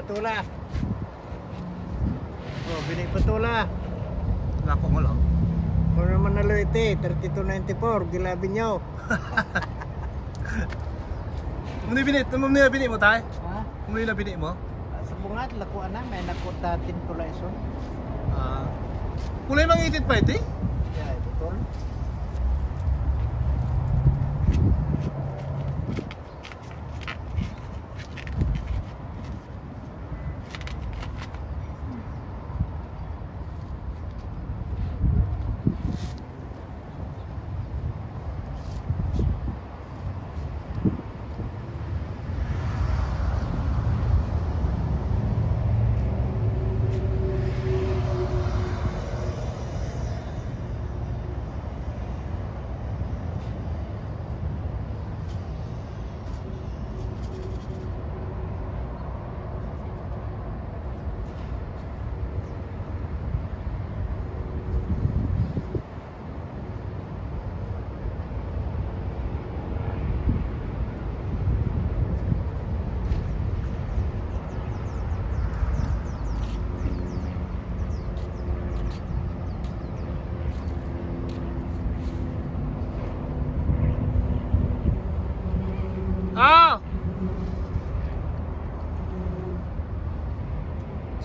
patula. Oh, binig patula. Lako mo lang. Kung naman nalo iti, 3294, gilabi nyo. Muna binit mo tayo? Ha? Muna na binit mo? Sa bungat, lakuan na, may nakutatin tula iso. Kulay mang itit pa iti? Yeah, betul.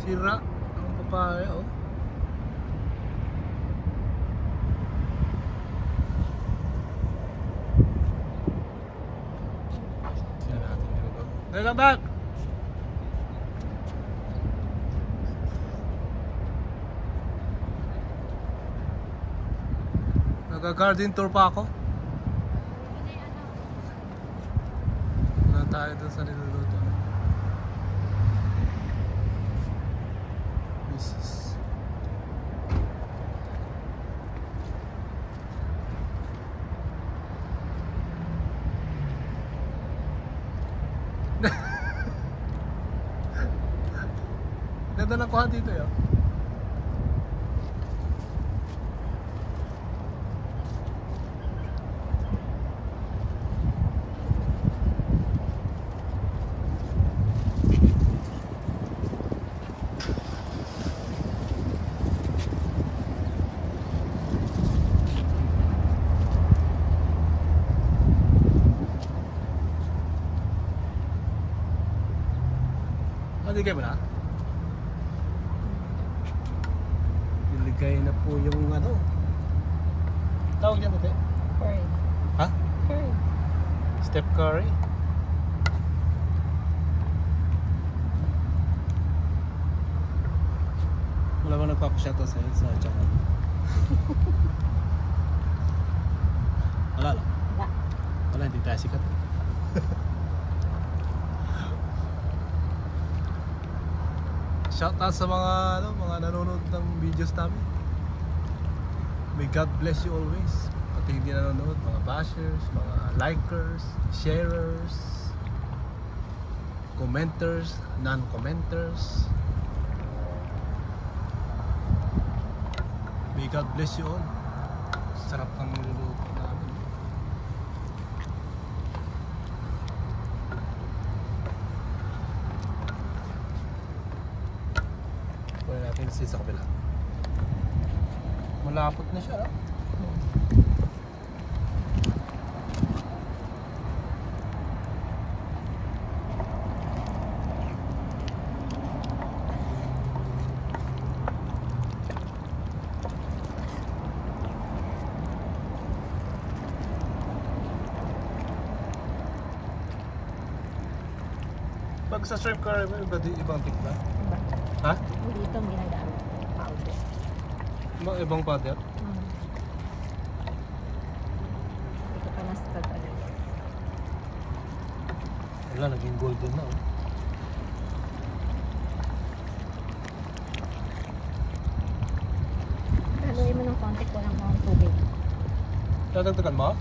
Sira ang papaya, oh. Tingnan natin dito. Nagabak! Nag-garden tour pa ako. Wala tayo doon sa niluluto. Mrs. Ganda ng kuha dito yun. Naligay mo na? Niligay na po yung ano. Tawag yan ito? Curry. Ha? Curry. Step curry? Wala ba nagpapashoutout sa'yo sa channel? Wala lang. Wala. Wala, hindi tayo sikat. Shoutout sa mga mga nanonood ng videos namin. May God bless you always. Pati hindi nanonood, mga bashers, mga likers, sharers, commenters, non-commenters. May God bless you all. Sarap ng niluluto namin. Kunin natin sa kabila. Malapot na siya, no? Pag sa shrimp curry, may ibang tikla? Diba? Ha? Dito ang ginagamit. Powder. Ibang powder? Ito pa na sa ano. Wala, naging golden na, oh. Haluin mo ng konti ko lang mga tubig. Dadagdagan mo?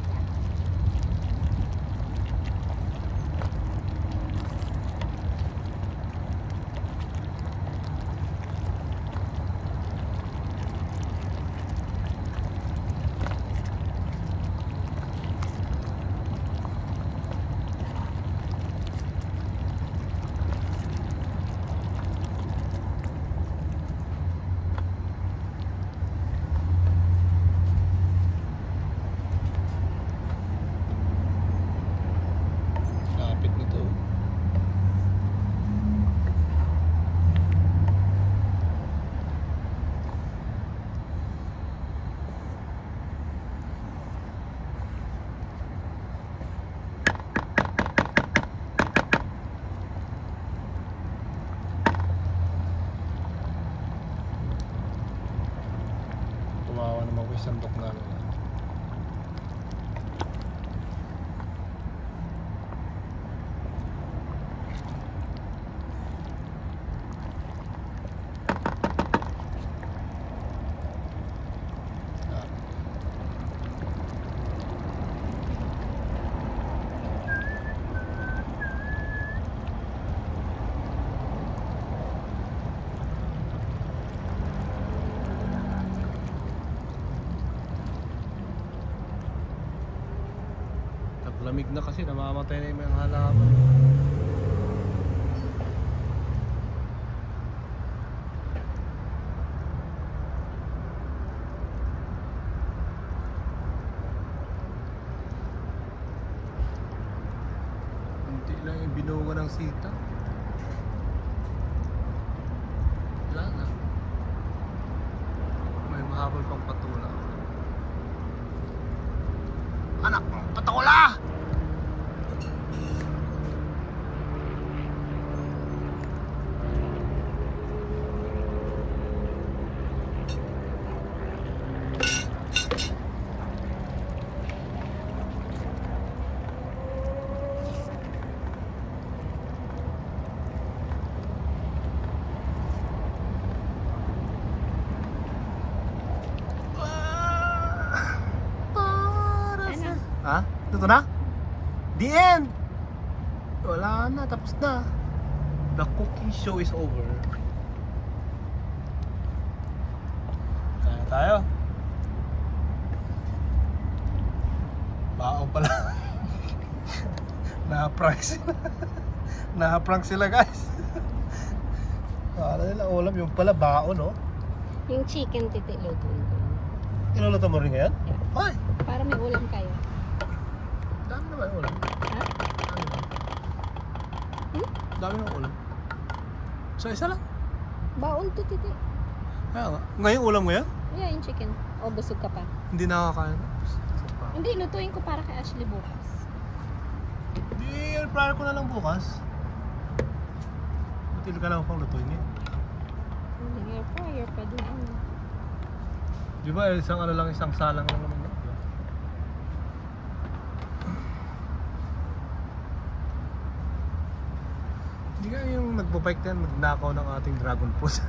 Lamig na kasi, namamatay na yung mga halaman. Hindi lang yung binunga ng sita. Wala na. May mahabol pang patula. Anak mo, patula! Ha? Ito na? The end! Wala na, tapos na. The cooking show is over. Kaya tayo. Bao pala. Na-prank sila. Na-prank sila guys. Kala nila ulam, yung pala bao, no? Yung chicken titi, lutuin ko. Iluluto mo rin ngayon? Yeah. Ay! Para may ulam kayo. Dami naman yung ulam. Ha? Dami naman. Hmm? Dami ng ulam. So isa lang. Baon to titi. Kaya nga. Ngayon ulam ngayon? Yeah, yung chicken. O, busog ka pa. Hindi nakakain. Hindi, lutuin ko para kay Ashley bukas. Hindi, air-fryer ko na lang bukas. Matili ka lang pang lutuin niya. Hindi, air fryer, pwede na. Di ba isang ano lang, isang salang lang naman. Hindi nga yung nagbabike na yan, magnakaw ng ating dragon fruit.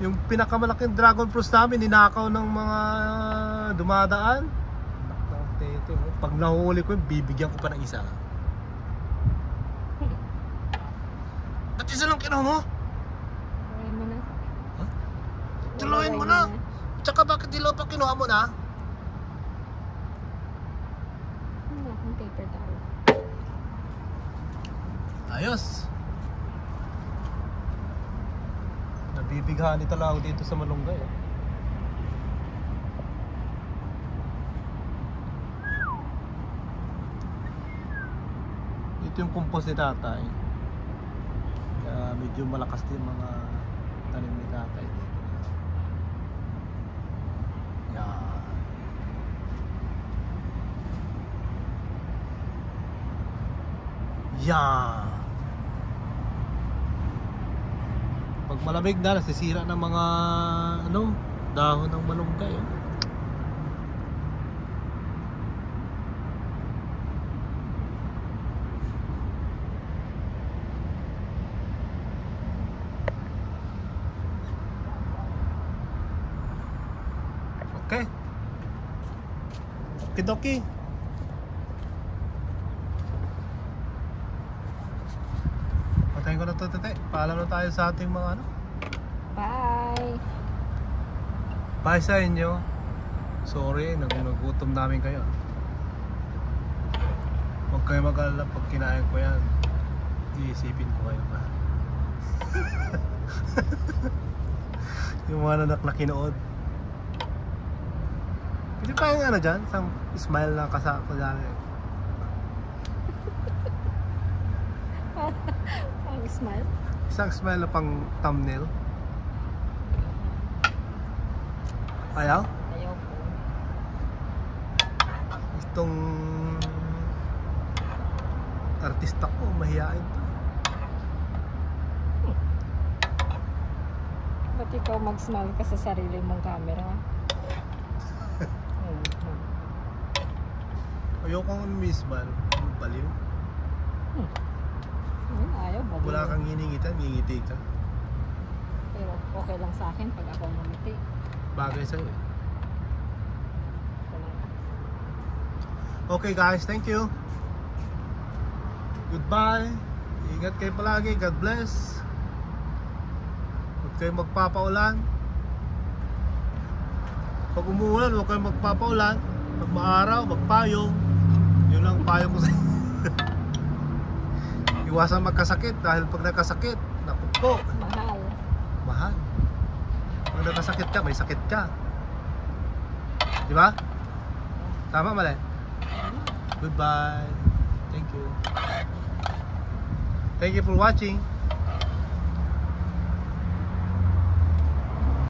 Yung pinakamalaking dragon fruit namin, ninakaw ng mga dumadaan. Pag nahuli ko yun, bibigyan ko pa ng isa. Ba't isa lang kinuha mo? Tuloy mo na. Ha? Tuloyin mo na! Tsaka bakit dilaw pa kinuha mo na? Ano, akong paper towel. Ayos! Nabibighani talaga ako dito sa Malunggay. Ito yung compost ni tatay. Kaya medyo malakas din mga tanim ni tatay. Yan. Yan. Pag malamig na, nasisira ng mga ano, dahon ng malunggay. Okay. Okidoki. Patayin ko na ito, tete. Paalam na tayo sa ating mga ano. Bye! Bye sa inyo. Sorry, nagutom namin kayo. Huwag kayo mag-alala pag kinain ko yan. Iisipin ko kayo ba. Yung mga nanak na kinood. Hindi pa yung ano dyan? Isang smile na kasako dyan. Ang smile? Isang smile na pang thumbnail. Ayaw? Ayaw po. Itong artista ko, mahihain to. Ba't ikaw mag-smile ka sa sarili mong camera? Ayokong umismile. Baliw. Ayaw ba? Wala kang hiningitan, ngingiti ka. Pero okay lang sa akin pag ako ngumiti. Bagay sa'yo eh. Okay guys, thank you. Goodbye. Ingat kayo palagi. God bless. Huwag kayo magpapaulan. Pag umuulan, huwag kayo magpapaulan. Pag maaraw, magpayong. Yun lang ang payo ko sa iwasan magkasakit dahil pag nagkasakit, naku po, Mahal. mahal. Pag nagkasakit ka, may sakit ka. Di ba? Tama, mali? Goodbye. Thank you. Thank you for watching.